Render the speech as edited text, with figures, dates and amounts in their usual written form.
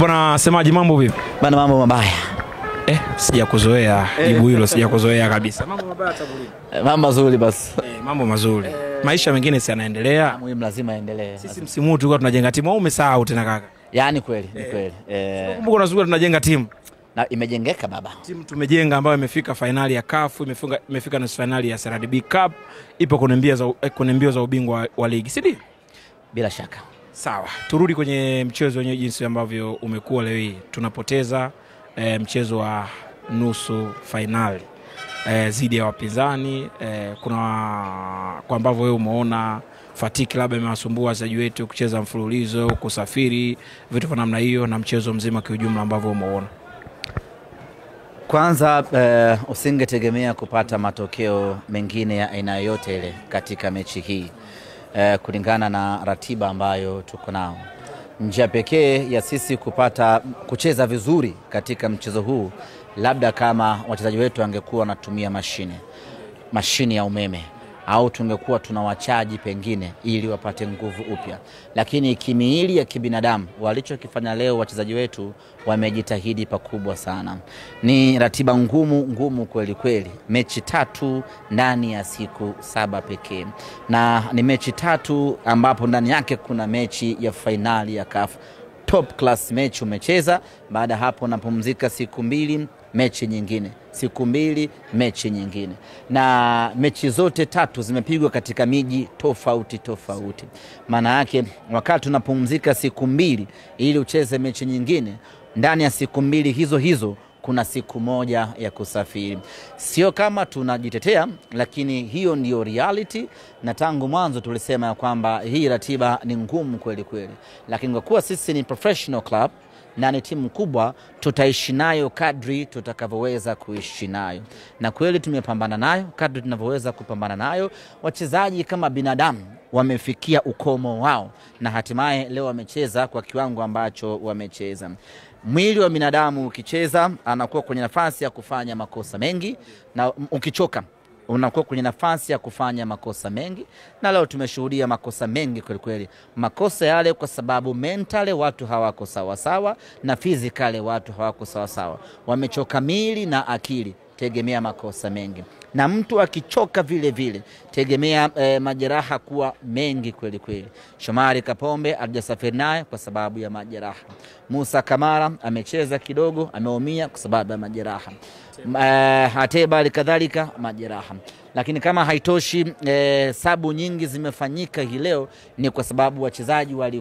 Bwana semaji, mambo vipi? Bana, mambo mabaya. Sijakuzoea jibu hilo, sijakuzoea kabisa. Mambo mabaya tabulini. Mambo mazuri basi. Mambo mazuri. Maisha mengine si yanaendelea. Muhimu lazima yaendelee. Sisi msimu huu tulikuwa tunajenga timu, au umesahau tena kaka? Yaani kweli, ni kweli. Kumbuka unazungua tunajenga timu. Na imejengeka baba. Timu tumejenga ambayo imefika finali ya CAF, imefika nusu finali ya CRDB Cup, ipo kwenye mbio za ubingwa wa ligi, si ndio? Bila shaka. Sawa, turudi kwenye mchezo wenyewe jinsi ambavyo umekuwa leo hii. Tunapoteza mchezo wa nusu finali zidi ya wapinzani. Kuna kwa ambavyo wewe umeona fatiki labda imewasumbua wachezaji wetu kucheza mfululizo, kusafiri, vitu vya namna hiyo, na mchezo mzima kwa ujumla ambavyo umeona. Kwanza usingetegemea kupata matokeo mengine ya aina yote ile katika mechi hii. Kulingana na ratiba ambayo tuko nao, njia pekee ya sisi kucheza vizuri katika mchezo huu labda kama wachezaji wetu wangekuwa wanatumia mashine ya umeme, au tungekuwa tunawachaji pengine ili wapate nguvu upya. Lakini kimiili ya kibinadamu walichokifanya leo wachezaji wetu wamejitahidi pakubwa sana. Ni ratiba ngumu kweli kweli. Mechi 3 ndani ya siku 7 pekee. Na ni mechi 3 ambapo ndani yake kuna mechi ya finali ya CAF. Top class mechi umecheza, baada hapo unapumzika siku 2, mechi nyingine, siku 2, mechi nyingine. Na mechi zote 3 zimepigwa katika miji tofauti. Maana yake wakati unapumzika siku 2 ili ucheze mechi nyingine, ndani ya siku 2 hizo kuna siku 1 ya kusafiri. Sio kama tunajitetea, lakini hiyo ndio reality, na tangu mwanzo tulisema ya kwamba hii ratiba ni ngumu kweli kweli. Lakini kwa kuwa sisi ni professional club na ni timu kubwa, tutaishi nayo kadri tutakavyoweza kuishi nayo. Na kweli tumepambana nayo kadri tunavyoweza kupambana nayo. Wachezaji kama binadamu wamefikia ukomo wao, na hatimaye leo wamecheza kwa kiwango ambacho wamecheza. Mwili wa binadamu ukicheza anakuwa kwenye nafasi ya kufanya makosa mengi, na ukichoka unakuwa kwenye nafasi ya kufanya makosa mengi. Na leo tumeshuhudia makosa mengi kweli kweli. Makosa yale kwa sababu mentally watu hawako sawa na physically watu hawako sawa. Wamechoka miili na akili, tegemea makosa mengi. Na mtu akichoka vile tegemea majeraha kuwa mengi kweli kweli. Shomari Kapombe alijasafiri naye kwa sababu ya majeraha. Musa Kamara amecheza kidogo, ameumia kwa sababu ya majeraha. Hateba alikadhalika majeraha. Lakini kama haitoshi, sabu nyingi zimefanyika hii leo, ni kwa sababu wachezaji walikuwa